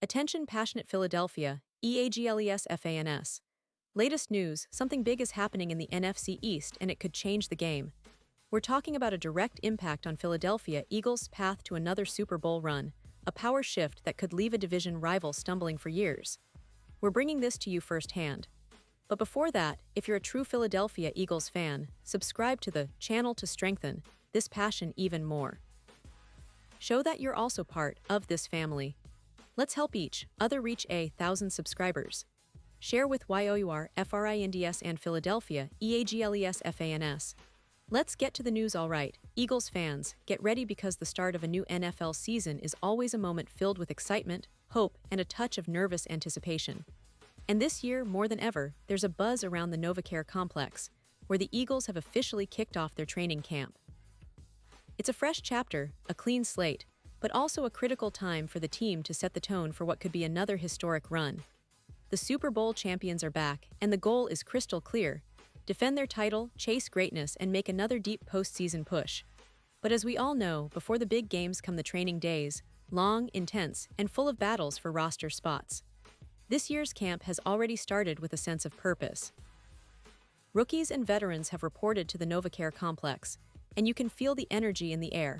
Attention passionate Philadelphia, EAGLES FANS. Latest news, something big is happening in the NFC East and it could change the game. We're talking about a direct impact on Philadelphia Eagles' path to another Super Bowl run, a power shift that could leave a division rival stumbling for years. We're bringing this to you firsthand. But before that, if you're a true Philadelphia Eagles fan, subscribe to the channel to strengthen this passion even more. Show that you're also part of this family. Let's help each other reach 1,000 subscribers. Share with YOUR FRINDS and Philadelphia EAGLES FANS. Let's get to the news. Alright, Eagles fans, get ready because the start of a new NFL season is always a moment filled with excitement, hope, and a touch of nervous anticipation. And this year, more than ever, there's a buzz around the NovaCare complex, where the Eagles have officially kicked off their training camp. It's a fresh chapter, a clean slate, but also a critical time for the team to set the tone for what could be another historic run. The Super Bowl champions are back, and the goal is crystal clear: defend their title, chase greatness, and make another deep postseason push. But as we all know, before the big games come the training days, long, intense, and full of battles for roster spots. This year's camp has already started with a sense of purpose. Rookies and veterans have reported to the NovaCare complex, and you can feel the energy in the air.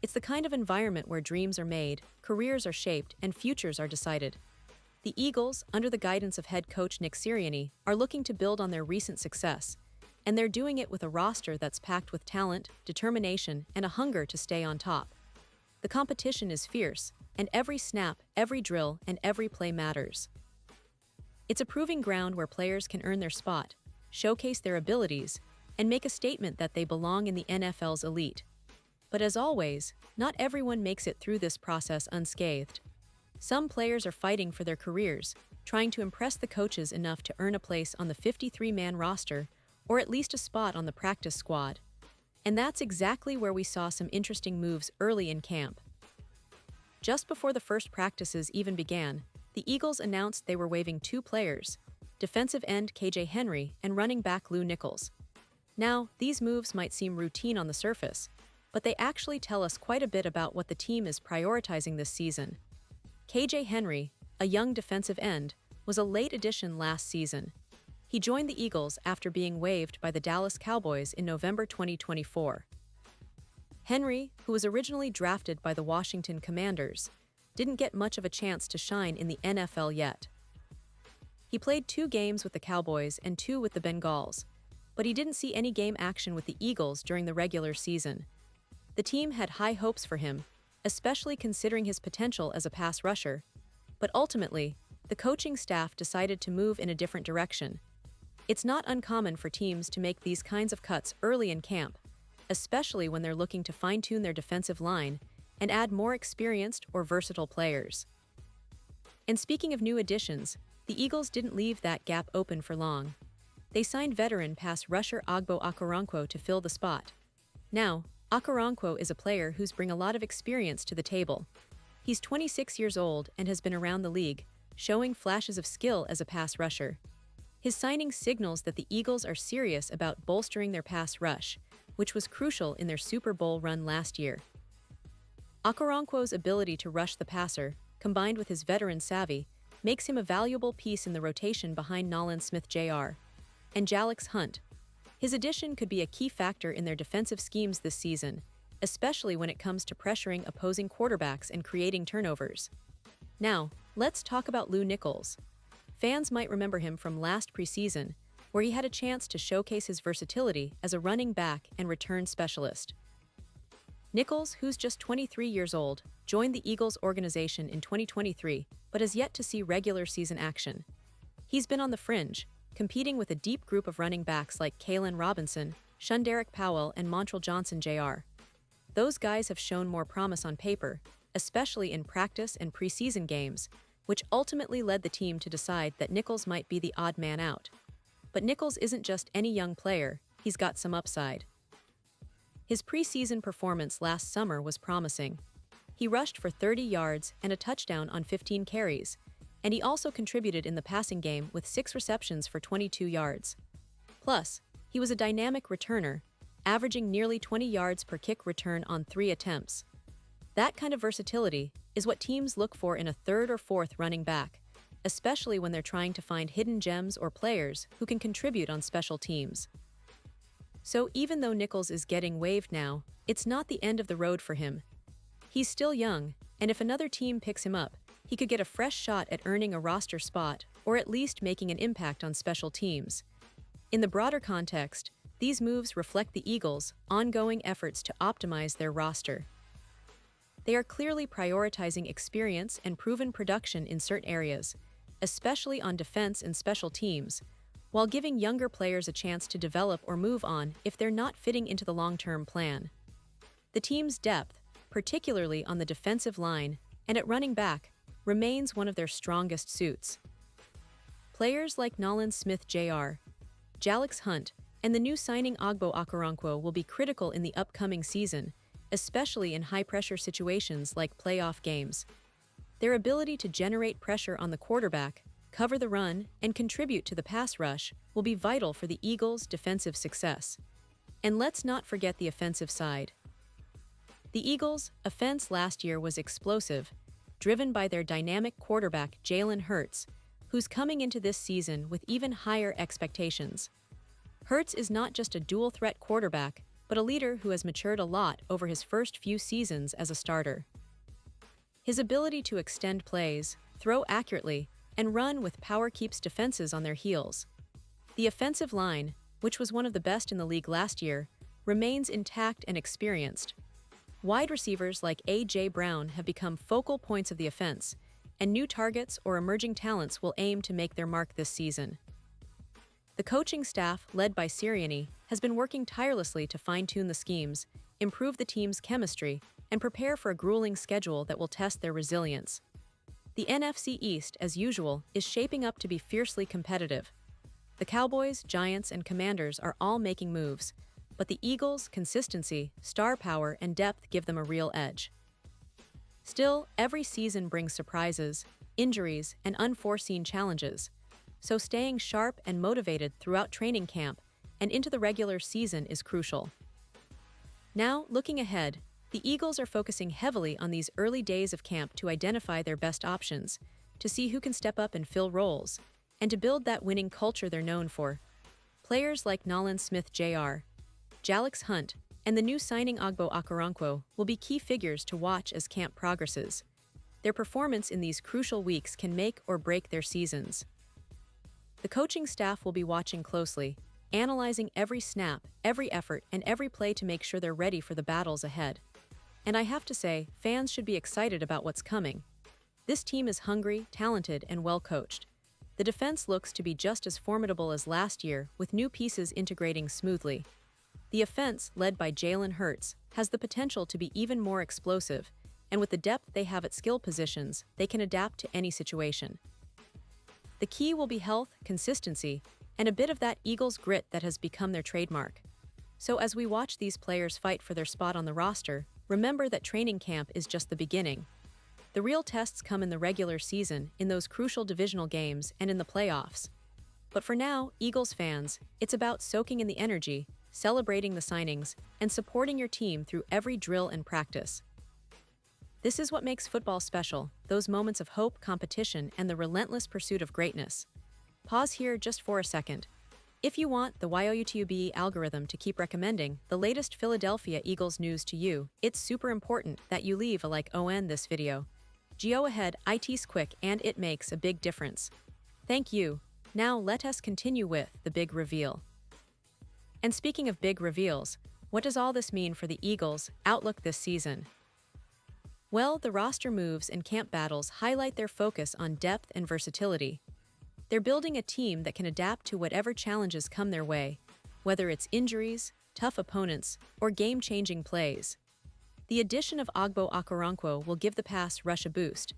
It's the kind of environment where dreams are made, careers are shaped, and futures are decided. The Eagles, under the guidance of head coach Nick Sirianni, are looking to build on their recent success, and they're doing it with a roster that's packed with talent, determination, and a hunger to stay on top. The competition is fierce, and every snap, every drill, and every play matters. It's a proving ground where players can earn their spot, showcase their abilities, and make a statement that they belong in the NFL's elite. But as always, not everyone makes it through this process unscathed. Some players are fighting for their careers, trying to impress the coaches enough to earn a place on the 53-man roster or at least a spot on the practice squad. And that's exactly where we saw some interesting moves early in camp. Just before the first practices even began, the Eagles announced they were waiving two players, defensive end KJ Henry and running back Lew Nichols. Now, these moves might seem routine on the surface, but they actually tell us quite a bit about what the team is prioritizing this season. KJ Henry, a young defensive end, was a late addition last season. He joined the Eagles after being waived by the Dallas Cowboys in November 2024. Henry, who was originally drafted by the Washington Commanders, didn't get much of a chance to shine in the NFL yet. He played 2 games with the Cowboys and 2 with the Bengals, but he didn't see any game action with the Eagles during the regular season. The team had high hopes for him, especially considering his potential as a pass rusher, but ultimately, the coaching staff decided to move in a different direction. It's not uncommon for teams to make these kinds of cuts early in camp, especially when they're looking to fine-tune their defensive line and add more experienced or versatile players. And speaking of new additions, the Eagles didn't leave that gap open for long. They signed veteran pass rusher Ogbo Okoronkwo to fill the spot. Now, Okoronkwo is a player who's bring a lot of experience to the table. He's 26 years old and has been around the league, showing flashes of skill as a pass rusher. His signing signals that the Eagles are serious about bolstering their pass rush, which was crucial in their Super Bowl run last year. Okoronkwo's ability to rush the passer, combined with his veteran savvy, makes him a valuable piece in the rotation behind Nolan Smith Jr. and Jalix Hunt. His addition could be a key factor in their defensive schemes this season, especially when it comes to pressuring opposing quarterbacks and creating turnovers. Now, let's talk about Lew Nichols. Fans might remember him from last preseason, where he had a chance to showcase his versatility as a running back and return specialist. Nichols, who's just 23 years old, joined the Eagles organization in 2023, but has yet to see regular season action. He's been on the fringe, competing with a deep group of running backs like Kalen Robinson, Shunderick Powell, and Montrell Johnson Jr. Those guys have shown more promise on paper, especially in practice and preseason games, which ultimately led the team to decide that Nichols might be the odd man out. But Nichols isn't just any young player, he's got some upside. His preseason performance last summer was promising. He rushed for 30 yards and a touchdown on 15 carries, and he also contributed in the passing game with 6 receptions for 22 yards. Plus, he was a dynamic returner, averaging nearly 20 yards per kick return on 3 attempts. That kind of versatility, is what teams look for in a third or fourth running back, especially when they're trying to find hidden gems or players who can contribute on special teams. So even though Nichols is getting waived now, it's not the end of the road for him. He's still young, and if another team picks him up, he could get a fresh shot at earning a roster spot or at least making an impact on special teams. In the broader context, these moves reflect the Eagles' ongoing efforts to optimize their roster. They are clearly prioritizing experience and proven production in certain areas, especially on defense and special teams, while giving younger players a chance to develop or move on if they're not fitting into the long-term plan. The team's depth, particularly on the defensive line and at running back, remains one of their strongest suits. Players like Nolan Smith Jr., Jalix Hunt, and the new signing Ogbo Okoronkwo will be critical in the upcoming season, especially in high-pressure situations like playoff games. Their ability to generate pressure on the quarterback, cover the run, and contribute to the pass rush will be vital for the Eagles' defensive success. And let's not forget the offensive side. The Eagles' offense last year was explosive, driven by their dynamic quarterback Jalen Hurts, who's coming into this season with even higher expectations. Hurts is not just a dual-threat quarterback, but a leader who has matured a lot over his first few seasons as a starter. His ability to extend plays, throw accurately, and run with power keeps defenses on their heels. The offensive line, which was one of the best in the league last year, remains intact and experienced. Wide receivers like A.J. Brown have become focal points of the offense, and new targets or emerging talents will aim to make their mark this season. The coaching staff, led by Sirianni, has been working tirelessly to fine-tune the schemes, improve the team's chemistry, and prepare for a grueling schedule that will test their resilience. The NFC East, as usual, is shaping up to be fiercely competitive. The Cowboys, Giants, and Commanders are all making moves, but the Eagles' consistency, star power, and depth give them a real edge. Still, every season brings surprises, injuries, and unforeseen challenges, so staying sharp and motivated throughout training camp and into the regular season is crucial. Now, looking ahead, the Eagles are focusing heavily on these early days of camp to identify their best options, to see who can step up and fill roles, and to build that winning culture they're known for. Players like Nolan Smith Jr., Jalix Hunt, and the new signing Ogbo Okoronkwo will be key figures to watch as camp progresses. Their performance in these crucial weeks can make or break their seasons. The coaching staff will be watching closely, analyzing every snap, every effort, and every play to make sure they're ready for the battles ahead. And I have to say, fans should be excited about what's coming. This team is hungry, talented, and well-coached. The defense looks to be just as formidable as last year, with new pieces integrating smoothly. The offense, led by Jalen Hurts, has the potential to be even more explosive, and with the depth they have at skill positions, they can adapt to any situation. The key will be health, consistency, and a bit of that Eagles grit that has become their trademark. So as we watch these players fight for their spot on the roster, remember that training camp is just the beginning. The real tests come in the regular season, in those crucial divisional games, and in the playoffs. But for now, Eagles fans, it's about soaking in the energy, celebrating the signings, and supporting your team through every drill and practice. This is what makes football special, those moments of hope, competition, and the relentless pursuit of greatness. Pause here just for a second. If you want the YouTube algorithm to keep recommending the latest Philadelphia Eagles news to you, it's super important that you leave a like on this video. Go ahead, it's quick and it makes a big difference. Thank you. Now let us continue with the big reveal. And speaking of big reveals, what does all this mean for the Eagles' outlook this season? Well, the roster moves and camp battles highlight their focus on depth and versatility. They're building a team that can adapt to whatever challenges come their way, whether it's injuries, tough opponents, or game-changing plays. The addition of Ogbo Okoronkwo will give the pass rush a boost,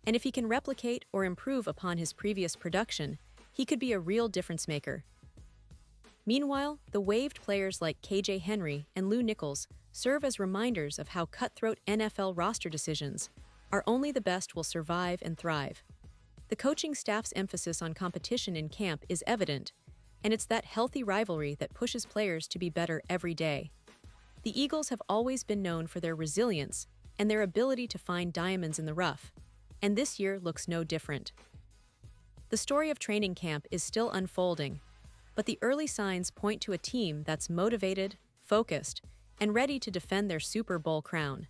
and if he can replicate or improve upon his previous production, he could be a real difference-maker. Meanwhile, the waived players like KJ Henry and Lew Nichols serve as reminders of how cutthroat NFL roster decisions are only the best will survive and thrive. The coaching staff's emphasis on competition in camp is evident, and it's that healthy rivalry that pushes players to be better every day. The Eagles have always been known for their resilience, and their ability to find diamonds in the rough. And this year looks no different. The story of training camp is still unfolding, but the early signs point to a team that's motivated, focused, and ready to defend their Super Bowl crown.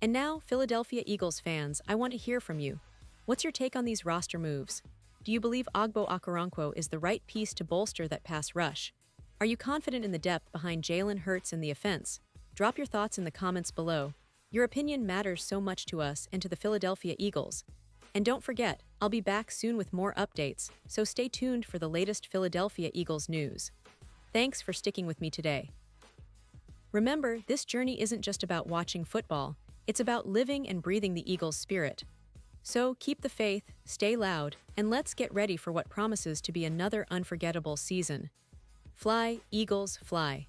And now, Philadelphia Eagles fans, I want to hear from you. What's your take on these roster moves? Do you believe Ogbo Okoronkwo is the right piece to bolster that pass rush? Are you confident in the depth behind Jalen Hurts and the offense? Drop your thoughts in the comments below. Your opinion matters so much to us and to the Philadelphia Eagles. And don't forget, I'll be back soon with more updates, so stay tuned for the latest Philadelphia Eagles news. Thanks for sticking with me today. Remember, this journey isn't just about watching football, it's about living and breathing the Eagles' spirit. So keep the faith, stay loud, and let's get ready for what promises to be another unforgettable season. Fly, Eagles, fly.